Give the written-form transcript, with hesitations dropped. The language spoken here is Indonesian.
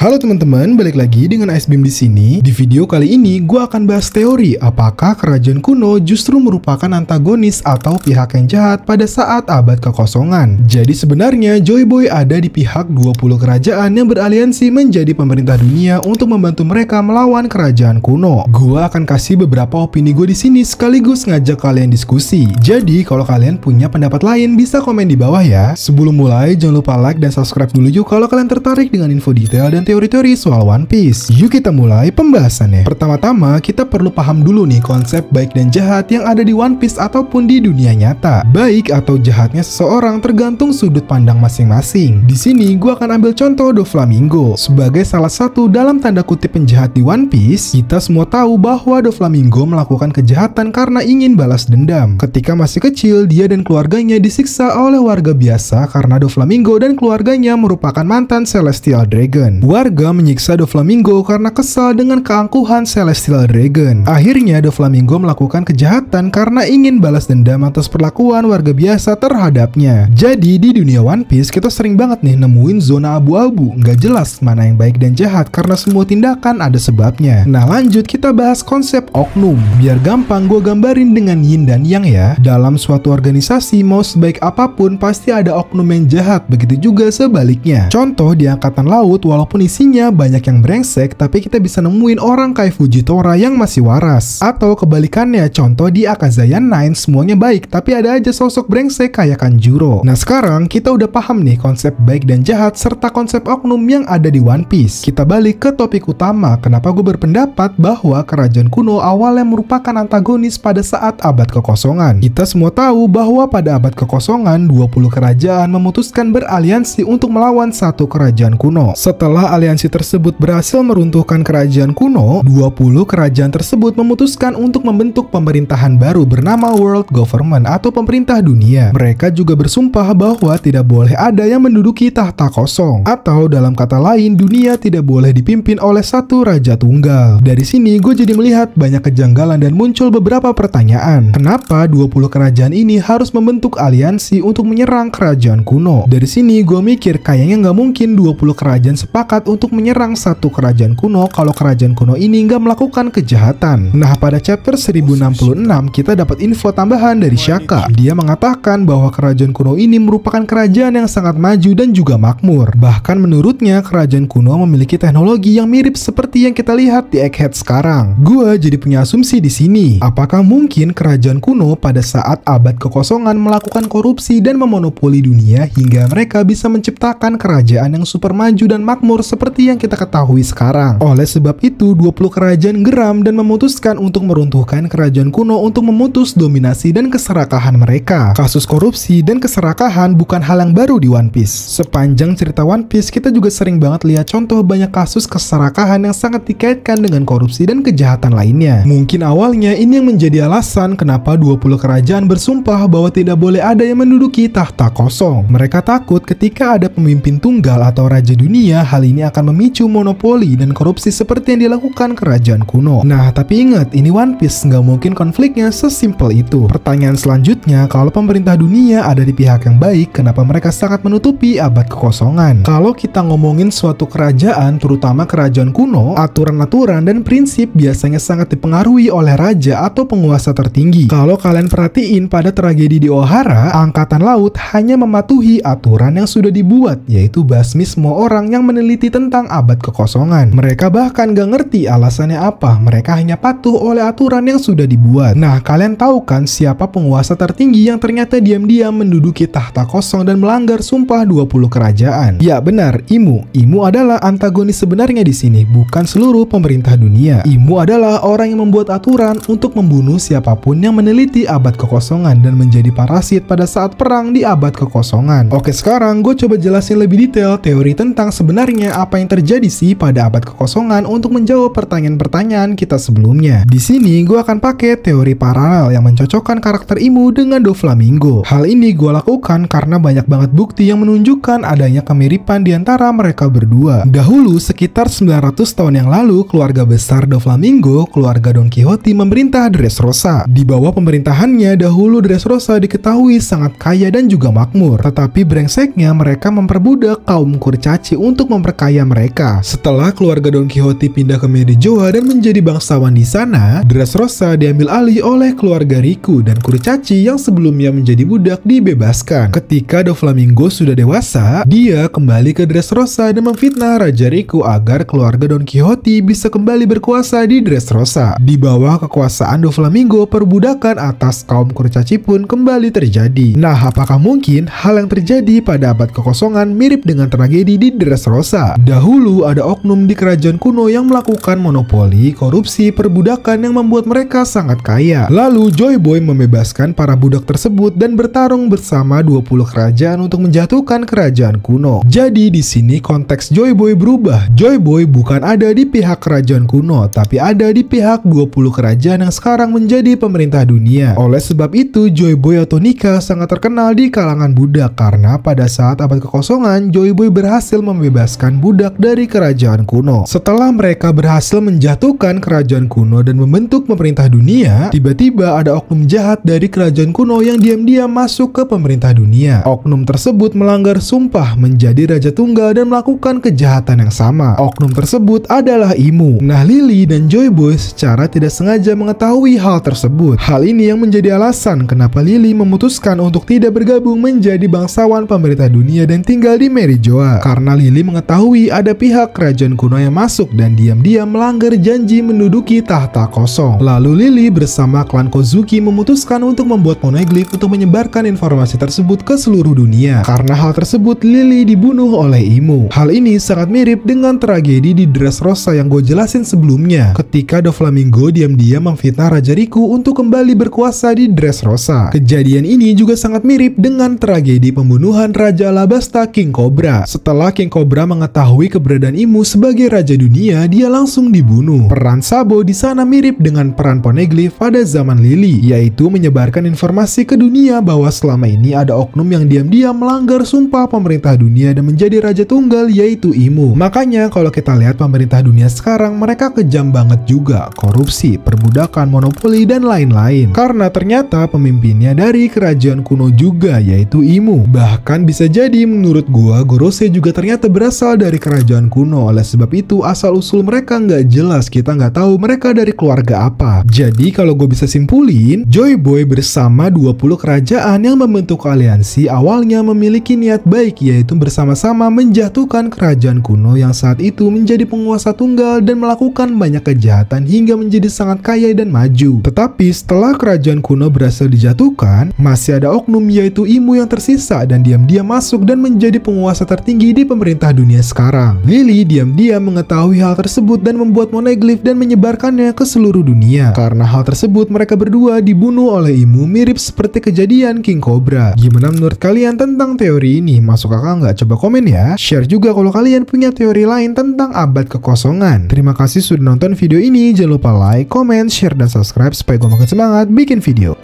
Halo teman-teman, balik lagi dengan Icebim di sini. Di video kali ini, gue akan bahas teori apakah kerajaan kuno justru merupakan antagonis atau pihak yang jahat pada saat abad kekosongan. Jadi sebenarnya Joy Boy ada di pihak 20 kerajaan yang beraliansi menjadi pemerintah dunia untuk membantu mereka melawan kerajaan kuno. Gue akan kasih beberapa opini gue di sini sekaligus ngajak kalian diskusi. Jadi kalau kalian punya pendapat lain bisa komen di bawah ya. Sebelum mulai, jangan lupa like dan subscribe dulu yuk kalau kalian tertarik dengan info detail dan teori-teori soal One Piece. Yuk kita mulai pembahasannya. Pertama-tama kita perlu paham dulu nih konsep baik dan jahat yang ada di One Piece ataupun di dunia nyata. Baik atau jahatnya seseorang tergantung sudut pandang masing-masing. Di sini gua akan ambil contoh Doflamingo sebagai salah satu dalam tanda kutip penjahat di One Piece. Kita semua tahu bahwa Doflamingo melakukan kejahatan karena ingin balas dendam. Ketika masih kecil, dia dan keluarganya disiksa oleh warga biasa karena Doflamingo dan keluarganya merupakan mantan Celestial Dragon. Warga menyiksa Doflamingo karena kesal dengan keangkuhan Celestial Dragon. Akhirnya Doflamingo melakukan kejahatan karena ingin balas dendam atas perlakuan warga biasa terhadapnya. Jadi di dunia One Piece kita sering banget nih nemuin zona abu-abu, nggak jelas mana yang baik dan jahat karena semua tindakan ada sebabnya. Nah lanjut kita bahas konsep oknum. Biar gampang gue gambarin dengan yin dan yang ya. Dalam suatu organisasi mau sebaik apapun pasti ada oknum yang jahat, begitu juga sebaliknya. Contoh di Angkatan Laut, walaupun isinya banyak yang brengsek, tapi kita bisa nemuin orang kayak Fujitora yang masih waras. Atau kebalikannya, contoh di Akazayan 9 semuanya baik, tapi ada aja sosok brengsek kayak Kanjuro. Nah sekarang kita udah paham nih konsep baik dan jahat serta konsep oknum yang ada di One Piece. Kita balik ke topik utama, kenapa gue berpendapat bahwa kerajaan kuno awalnya merupakan antagonis pada saat abad kekosongan. Kita semua tahu bahwa pada abad kekosongan 20 kerajaan memutuskan beraliansi untuk melawan satu kerajaan kuno. Setelah aliansi tersebut berhasil meruntuhkan kerajaan kuno, 20 kerajaan tersebut memutuskan untuk membentuk pemerintahan baru bernama World Government atau pemerintah dunia. Mereka juga bersumpah bahwa tidak boleh ada yang menduduki tahta kosong, atau dalam kata lain dunia tidak boleh dipimpin oleh satu raja tunggal. Dari sini gue jadi melihat banyak kejanggalan dan muncul beberapa pertanyaan. Kenapa 20 kerajaan ini harus membentuk aliansi untuk menyerang kerajaan kuno? Dari sini gue mikir kayaknya nggak mungkin 20 kerajaan sepakat untuk menyerang satu kerajaan kuno kalau kerajaan kuno ini nggak melakukan kejahatan. Nah pada chapter 1066 kita dapat info tambahan dari Shaka. Dia mengatakan bahwa kerajaan kuno ini merupakan kerajaan yang sangat maju dan juga makmur. Bahkan menurutnya kerajaan kuno memiliki teknologi yang mirip seperti yang kita lihat di Egghead sekarang. Gua jadi punya asumsi di sini. Apakah mungkin kerajaan kuno pada saat abad kekosongan melakukan korupsi dan memonopoli dunia hingga mereka bisa menciptakan kerajaan yang super maju dan makmur seperti yang kita ketahui sekarang. Oleh sebab itu 20 kerajaan geram dan memutuskan untuk meruntuhkan kerajaan kuno untuk memutus dominasi dan keserakahan mereka. Kasus korupsi dan keserakahan bukan hal yang baru di One Piece. Sepanjang cerita One Piece kita juga sering banget lihat contoh banyak kasus keserakahan yang sangat dikaitkan dengan korupsi dan kejahatan lainnya. Mungkin awalnya ini yang menjadi alasan kenapa 20 kerajaan bersumpah bahwa tidak boleh ada yang menduduki tahta kosong. Mereka takut ketika ada pemimpin tunggal atau raja dunia, hal ini akan memicu monopoli dan korupsi seperti yang dilakukan kerajaan kuno. Nah, tapi ingat, ini One Piece, nggak mungkin konfliknya sesimpel itu. Pertanyaan selanjutnya, kalau pemerintah dunia ada di pihak yang baik, kenapa mereka sangat menutupi abad kekosongan? Kalau kita ngomongin suatu kerajaan, terutama kerajaan kuno, aturan-aturan dan prinsip biasanya sangat dipengaruhi oleh raja atau penguasa tertinggi. Kalau kalian perhatiin pada tragedi di Ohara, Angkatan Laut hanya mematuhi aturan yang sudah dibuat, yaitu basmi semua orang yang meneliti tentang abad kekosongan. Mereka bahkan gak ngerti alasannya apa, mereka hanya patuh oleh aturan yang sudah dibuat. Nah, kalian tahu kan siapa penguasa tertinggi yang ternyata diam-diam menduduki tahta kosong dan melanggar sumpah 20 kerajaan? Ya benar, Imu. Imu adalah antagonis sebenarnya di sini, bukan seluruh pemerintah dunia. Imu adalah orang yang membuat aturan untuk membunuh siapapun yang meneliti abad kekosongan dan menjadi parasit pada saat perang di abad kekosongan. Oke, sekarang gue coba jelasin lebih detail teori tentang sebenarnya apa yang terjadi sih pada abad kekosongan untuk menjawab pertanyaan-pertanyaan kita sebelumnya. Di sini gue akan pakai teori paralel yang mencocokkan karakter Imu dengan Doflamingo. Hal ini gue lakukan karena banyak banget bukti yang menunjukkan adanya kemiripan di antara mereka berdua. Dahulu sekitar 900 tahun yang lalu, keluarga besar Doflamingo, keluarga Don Quixote memerintah Dressrosa. Di bawah pemerintahannya dahulu Dressrosa diketahui sangat kaya dan juga makmur. Tetapi brengseknya mereka memperbudak kaum kurcaci untuk memperkaya ayah mereka. Setelah keluarga Don Quixote pindah ke Merijoa dan menjadi bangsawan di sana, Dressrosa diambil alih oleh keluarga Riku dan Kurcaci yang sebelumnya menjadi budak dibebaskan. Ketika Doflamingo sudah dewasa, dia kembali ke Dressrosa dan memfitnah Raja Riku agar keluarga Don Quixote bisa kembali berkuasa di Dressrosa. Di bawah kekuasaan Doflamingo, perbudakan atas kaum Kurcaci pun kembali terjadi. Nah, apakah mungkin hal yang terjadi pada abad kekosongan mirip dengan tragedi di Dressrosa? Dahulu ada oknum di kerajaan kuno yang melakukan monopoli, korupsi, perbudakan yang membuat mereka sangat kaya. Lalu Joy Boy membebaskan para budak tersebut dan bertarung bersama 20 kerajaan untuk menjatuhkan kerajaan kuno. Jadi di sini konteks Joy Boy berubah. Joy Boy bukan ada di pihak kerajaan kuno, tapi ada di pihak 20 kerajaan yang sekarang menjadi pemerintah dunia. Oleh sebab itu, Joy Boy atau Nika sangat terkenal di kalangan budak karena pada saat abad kekosongan, Joy Boy berhasil membebaskan budak dari kerajaan kuno. Setelah mereka berhasil menjatuhkan kerajaan kuno dan membentuk pemerintah dunia, tiba-tiba ada oknum jahat dari kerajaan kuno yang diam-diam masuk ke pemerintah dunia. Oknum tersebut melanggar sumpah menjadi raja tunggal dan melakukan kejahatan yang sama. Oknum tersebut adalah Imu. Nah, Lily dan Joy Boy secara tidak sengaja mengetahui hal tersebut. Hal ini yang menjadi alasan kenapa Lily memutuskan untuk tidak bergabung menjadi bangsawan pemerintah dunia dan tinggal di Merijoa. Karena Lily mengetahui ada pihak kerajaan kuno yang masuk dan diam-diam melanggar janji menduduki tahta kosong. Lalu Lily bersama klan Kozuki memutuskan untuk membuat poneglyph untuk menyebarkan informasi tersebut ke seluruh dunia. Karena hal tersebut, Lily dibunuh oleh Imu. Hal ini sangat mirip dengan tragedi di Dressrosa yang gue jelasin sebelumnya, ketika Doflamingo diam-diam memfitnah Raja Riku untuk kembali berkuasa di Dressrosa. Kejadian ini juga sangat mirip dengan tragedi pembunuhan Raja Alabasta King Cobra. Setelah King Cobra mengetahui keberadaan Imu sebagai raja dunia, dia langsung dibunuh. Peran Sabo di sana mirip dengan peran poneglyph pada zaman Lily, yaitu menyebarkan informasi ke dunia bahwa selama ini ada oknum yang diam-diam melanggar sumpah pemerintah dunia dan menjadi raja tunggal, yaitu Imu. Makanya kalau kita lihat pemerintah dunia sekarang, mereka kejam banget juga, korupsi, perbudakan, monopoli, dan lain-lain. Karena ternyata pemimpinnya dari kerajaan kuno juga, yaitu Imu. Bahkan bisa jadi menurut gua, Gorose juga ternyata berasal dari kerajaan kuno. Oleh sebab itu, asal-usul mereka nggak jelas, kita nggak tahu mereka dari keluarga apa. Jadi kalau gue bisa simpulin, Joy Boy bersama 20 kerajaan yang membentuk aliansi awalnya memiliki niat baik, yaitu bersama-sama menjatuhkan kerajaan kuno yang saat itu menjadi penguasa tunggal dan melakukan banyak kejahatan hingga menjadi sangat kaya dan maju. Tetapi setelah kerajaan kuno berhasil dijatuhkan, masih ada oknum yaitu Imu yang tersisa dan diam-diam masuk dan menjadi penguasa tertinggi di pemerintah dunia sekarang. Lily diam-diam mengetahui hal tersebut dan membuat poneglyph dan menyebarkannya ke seluruh dunia. Karena hal tersebut, mereka berdua dibunuh oleh Imu, mirip seperti kejadian King Cobra. Gimana menurut kalian tentang teori ini? Masuk akal nggak? Coba komen ya. Share juga kalau kalian punya teori lain tentang abad kekosongan. Terima kasih sudah nonton video ini. Jangan lupa like, comment, share, dan subscribe supaya gue makin semangat bikin video.